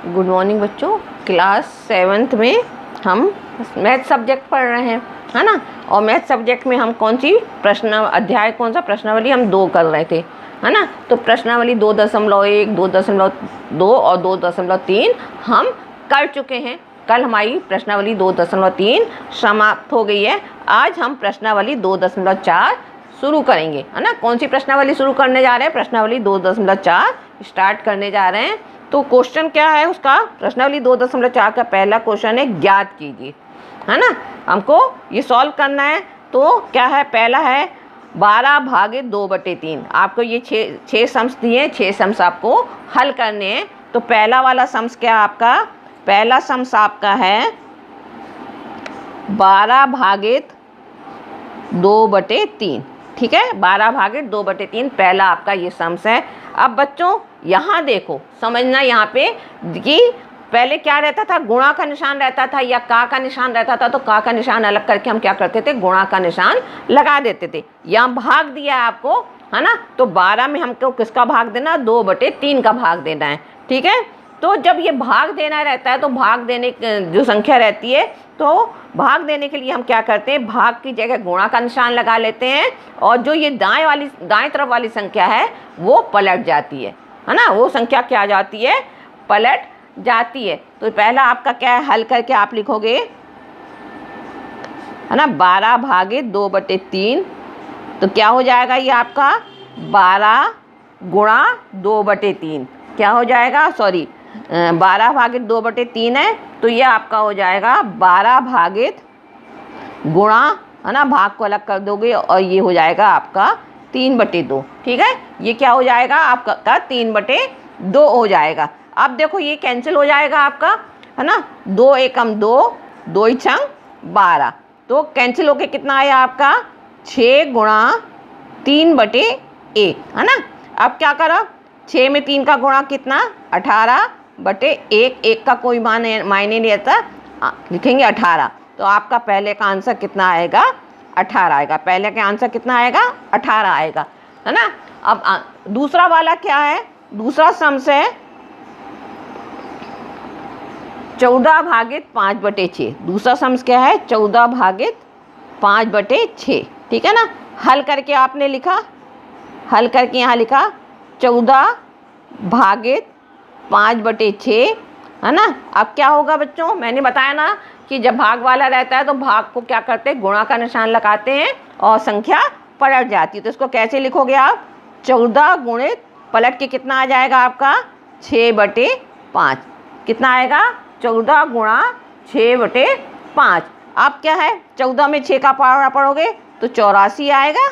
Good morning बच्चों। Class 7th में हम मैथ सब्जेक्ट पढ़ रहे हैं, है ना। और मैथ सब्जेक्ट में हम कौन सी अध्याय कौन सा प्रश्नावली हम 2 कर रहे थे, है ना। तो प्रश्नावली 2.1, 2.2 और 2.3 हम कर चुके हैं। कल हमारी प्रश्नावली 2.3 समाप्त हो गई है। आज हम प्रश्नावली 2.4 शुरू करेंगे, है ना। कौन सी प्रश्नावली शुरू करने जा रहे हैं? प्रश्नावली 2.4 स्टार्ट करने जा रहे हैं। तो क्वेश्चन क्या है उसका? प्रश्नावली 2.4 का पहला क्वेश्चन है ज्ञात कीजिए, है ना। हमको ये सॉल्व करना है। तो क्या है? पहला है 12 भागे 2/3। आपको ये 6 सम्स दिए, 6 सम्स आपको हल करने हैं। तो पहला वाला सम्स क्या आपका? पहला सम्स आपका है 12 भागित 2/3। ठीक है, 12 भागित 2/3 पहला आपका ये सम्स है। अब बच्चों यहाँ देखो, समझना यहाँ पे कि पहले क्या रहता था? गुणा का निशान रहता था या का निशान रहता था। तो का निशान अलग करके हम क्या करते थे? गुणा का निशान लगा देते थे। यहाँ भाग दिया है आपको, है ना। तो 12 में हमको किसका भाग देना? 2/3 का भाग देना है। ठीक है, तो जब ये भाग देना रहता है तो भाग देने जो संख्या रहती है, तो भाग देने के लिए हम क्या करते हैं? भाग की जगह गुणा का निशान लगा लेते हैं और जो ये दाएं तरफ वाली संख्या है वो पलट जाती है ना। वो संख्या क्या आ जाती है? पलट जाती है। तो पहला आपका क्या है? हल करके आप लिखोगे, है ना, 12 भागे 2/3। तो क्या हो जाएगा ये आपका? 12 गुणा 2/3 क्या हो जाएगा? 12 भागित 2/3 है, तो ये आपका हो जाएगा 12 भागित गुणा, है ना, भाग को अलग कर दोगे और ये हो जाएगा आपका 3/2। ठीक है, ये क्या हो जाएगा? आपका 3/2 हो जाएगा। अब देखो ये कैंसिल हो जाएगा आपका, है ना। 2 एकम 2, 2 छंग 12। तो कैंसिल होके कितना आया आपका? 6 गुणा 3/1, है ना। अब क्या करो? 6 में 3 का गुणा कितना? 18/1। 1 का कोई मायने नहीं रहता, लिखेंगे 18। तो आपका पहले का आंसर कितना आएगा? 18 आएगा। पहले का आंसर कितना आएगा? 18 आएगा, है ना। अब दूसरा वाला क्या है? दूसरा सम्स है 14 भागित 5/6। दूसरा सम्स क्या है? 14 भागित 5/6। ठीक है ना। हल करके आपने लिखा, हल करके यहाँ लिखा 14 भागित 5/6, है ना। अब क्या होगा बच्चों? मैंने बताया ना कि जब भाग वाला रहता है तो भाग को क्या करते हैं? गुणा का निशान लगाते हैं और संख्या पलट जाती है। तो इसको कैसे लिखोगे आप? 14 गुणित पलट के कितना आ जाएगा आपका? 6/5। कितना आएगा? 14 गुणा 6/5। अब क्या है? 14 में 6 का पारा पढ़ोगे तो 84 आएगा।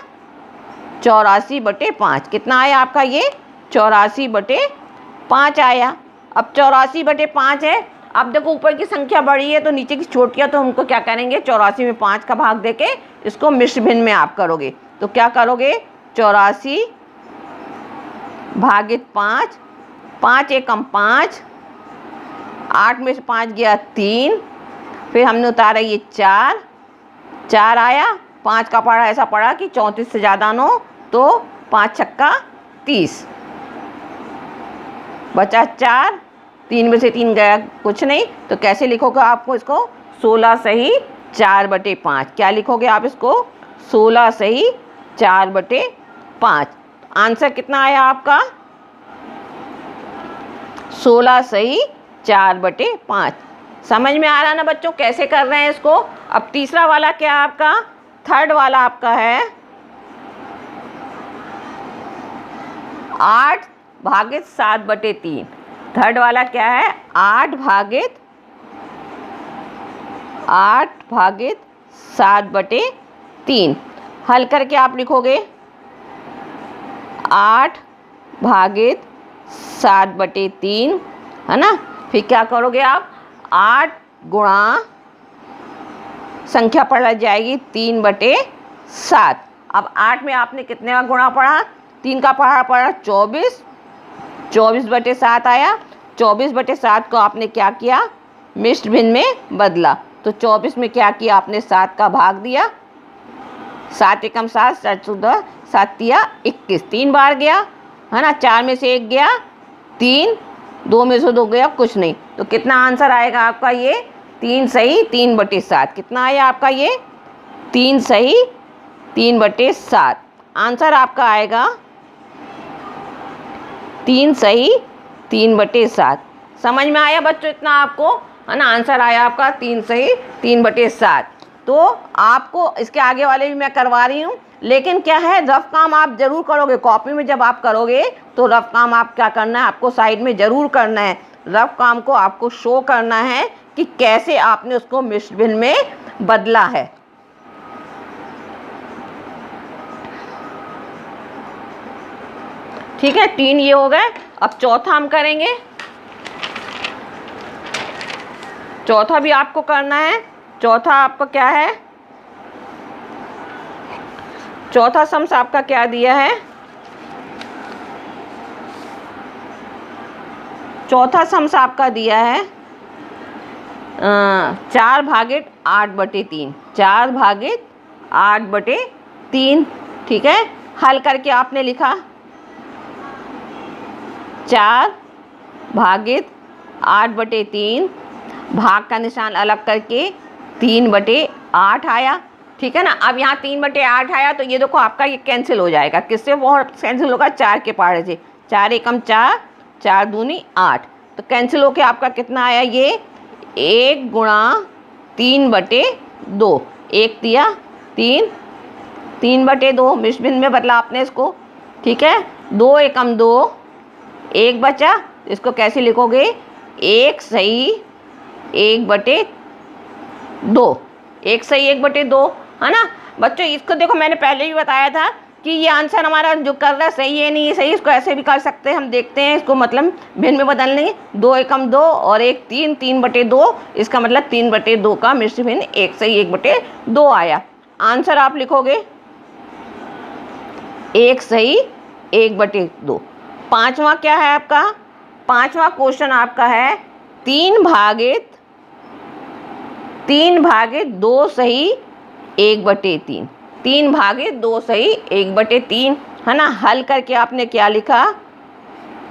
84/5 कितना आया आपका? ये 84/5 आया। अब 84/5 है। अब देखो ऊपर की संख्या बड़ी है तो नीचे की छोटी है, तो हमको क्या करेंगे? 84 में 5 का भाग देके इसको मिश्र भिन्न में आप करोगे। तो क्या करोगे? 84 भागित 5, 5 एकम 5, 8 में से 5 गया 3, फिर हमने उतारा ये 4 आया। 5 का पढ़ा ऐसा पढ़ा कि 34 से ज़्यादा 9, तो 5 छक्का 30, बचा 4। 3 में से 3 गया कुछ नहीं। तो कैसे लिखोगे आपको इसको? 16 सही 4/5। क्या लिखोगे आप इसको? 16 सही 4/5। आंसर कितना आया आपका? 16 सही 4/5। समझ में आ रहा ना बच्चों कैसे कर रहे हैं इसको? अब तीसरा वाला क्या आपका? थर्ड वाला आपका है 8 भागित 7/3। थर्ड वाला क्या है? 8 भागित 7/3। हल करके आप लिखोगे 8 भागित 7/3, है ना। फिर क्या करोगे आप? 8 गुणा संख्या पढ़ जाएगी 3/7। अब 8 में आपने कितने का गुणा पढ़ा? 3 का पढ़ा 24, 24/7 आया। 24/7 को आपने क्या किया? मिश्र भिन्न में बदला। तो 24 में क्या किया आपने? 7 का भाग दिया। 7 एकम 7, 7 7 तिया 21, 3 बार गया, है ना। 4 में से 1 गया 3, 2 में से 2 गया कुछ नहीं, तो कितना आंसर आएगा आपका ये 3 सही 3/7। कितना आया आपका ये 3 सही 3/7। आंसर आपका आएगा 3 सही 3/7। समझ में आया बच्चों इतना आपको, है ना? आंसर आया आपका 3 सही 3/7। तो आपको इसके आगे वाले भी मैं करवा रही हूँ, लेकिन क्या है, रफ काम आप जरूर करोगे। कॉपी में जब आप करोगे तो रफ काम आप क्या करना है, आपको साइड में जरूर करना है। रफ काम को आपको शो करना है कि कैसे आपने उसको मिश्र भिन्न में बदला है। ठीक है, 3 ये हो गए। अब चौथा हम करेंगे। चौथा भी आपको करना है। चौथा आपका क्या है, चौथा सम्स आपका क्या दिया है, चौथा सम्स आपका दिया है 4/8/3। 4/8/3। ठीक है, हल करके आपने लिखा 4/8/3, भाग का निशान अलग करके 3/8 आया। ठीक है ना? अब यहाँ 3/8 आया तो ये देखो आपका ये कैंसिल हो जाएगा। किससे वो कैंसिल होगा? 4 के पहाड़े से। 4 एकम 4, 4 दूनी 8, तो कैंसिल होके आपका कितना आया ये 1 × 3/2। 1 दिया 3, 3/2 मिश्र भिन्न में बदला आपने इसको। ठीक है, 2 एकम 2, 1 बचा। इसको कैसे लिखोगे? 1 सही 1/2। 1 सही 1/2, है ना बच्चों? इसको देखो मैंने पहले भी बताया था कि ये आंसर हमारा जो कर रहा है सही है नहीं है सही। इसको ऐसे भी कर सकते हैं, हम देखते हैं इसको, मतलब भिन्न में बदल लेंगे। 2 एकम 2 और 1 3, 3/2। इसका मतलब 3/2 का मिश्र भिन्न 1 सही 1/2 आया। आंसर आप लिखोगे 1 सही 1/2। पांचवा क्या है आपका? पांचवा क्वेश्चन आपका है 3/2 सही 1/3। 3/2 सही 1/3, है ना? हल करके आपने क्या लिखा?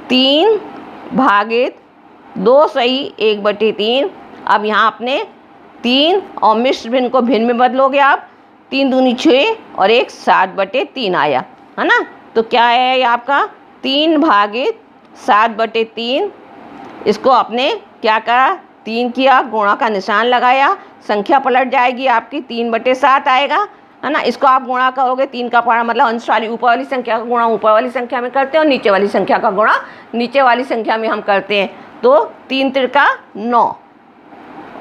3/2 सही 1/3। अब यहाँ आपने 3 और मिश्र भिन्न को भिन्न में बदलोगे आप। 3 दूनी 6 और 1 7/3 आया, है ना? तो क्या है ये आपका 3/7/3। इसको आपने क्या करा? 3 किया, गुणा का निशान लगाया, संख्या पलट जाएगी आपकी 3/7 आएगा, है ना? इसको आप गुणा करोगे 3 का पहाड़ा, मतलब अंश वाली ऊपर वाली संख्या का गुणा ऊपर वाली संख्या में करते हैं और नीचे वाली संख्या का गुणा नीचे वाली संख्या में हम करते हैं। तो 3 त्रिका 9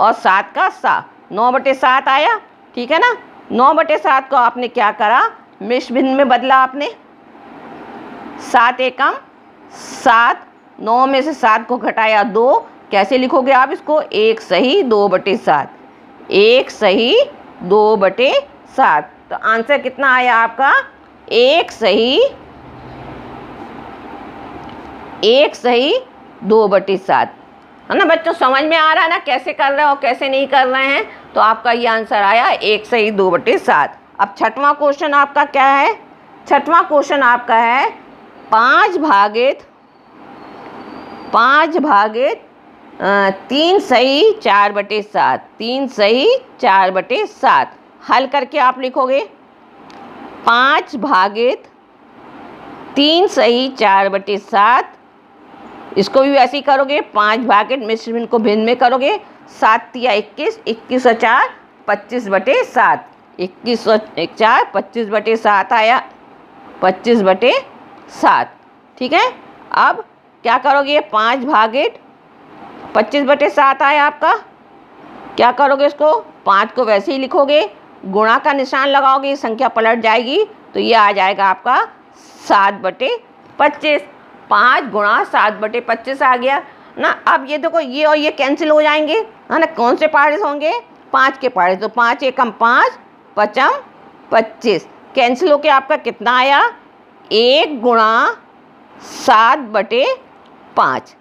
और 7 का 7, 9/7 आया। ठीक है ना? 9/7 को आपने क्या करा? मिश्र भिन्न में बदला आपने। 7 एकम 7, 9 में से 7 को घटाया 2। कैसे लिखोगे आप इसको? 1 सही 2/7। 1 सही 2/7। तो आंसर कितना आया आपका? 1 सही 2/7, है ना बच्चों? समझ में आ रहा है ना कैसे कर रहे हो और कैसे नहीं कर रहे हैं? तो आपका ये आंसर आया 1 सही 2/7। अब छठवां क्वेश्चन आपका क्या है? छठवां क्वेश्चन आपका है 5/3 सही 4/7। 3 सही 4/7। हल करके आप लिखोगे 5/3 सही 4/7। इसको भी वैसे ही करोगे। 5 मिश्र भिन्न को भिन्न में करोगे। 7 या 21, 21 और 4 25/7। 21 और 4 25/7 आया, 25/7। ठीक है, अब क्या करोगे? 5/25/7 आया आपका। क्या करोगे? इसको 5 को वैसे ही लिखोगे, गुणा का निशान लगाओगे, संख्या पलट जाएगी, तो ये आ जाएगा आपका 7/25। 5 गुणा 7/25 आ गया ना। अब ये देखो ये और ये कैंसिल हो जाएंगे, है ना? कौन से पहाड़े होंगे? 5 के पहाड़े। तो 5 एकम 5, 5 25। कैंसिल होके आपका कितना आया? 1 गुणा 7/5,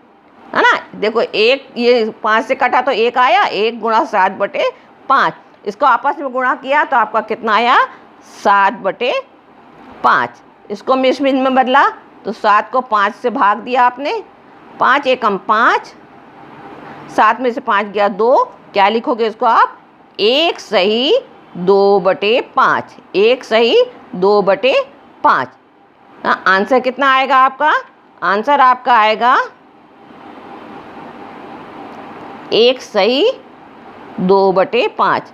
है ना? देखो 1 ये 5 से कटा तो 1 आया। 1 गुणा 7/5। इसको आपस में गुणा किया तो आपका कितना आया? 7/5। इसको मिश्र भिन्न में बदला तो 7 को 5 से भाग दिया आपने, 5 एकम 5, 7 में से 5 गया 2, क्या लिखोगे इसको आप? 1 सही 2/5, 1 सही 2/5। हाँ, आंसर कितना आएगा आपका? आंसर आपका आएगा 1 सही 2/5।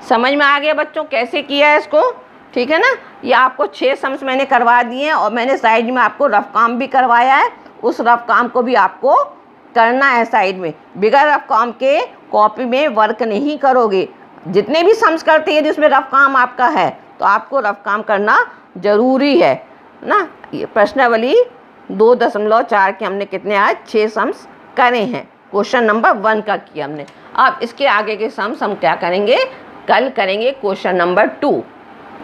समझ में आ गया बच्चों कैसे किया है इसको? ठीक है ना। ये आपको 6 सम्स मैंने करवा दिए हैं और मैंने साइड में आपको रफ काम भी करवाया है। उस रफ काम को भी आपको करना है साइड में। बिगर रफ काम के कॉपी में वर्क नहीं करोगे। जितने भी सम्स करते हैं जिसमें रफ काम आपका है तो आपको रफ काम करना ज़रूरी है ना। ये प्रश्नावली 2.4 के हमने कितने आज 6 सम्स करे हैं। क्वेश्चन नंबर 1 का किया हमने। अब इसके आगे के सम्स हम क्या करेंगे? कल करेंगे क्वेश्चन नंबर 2।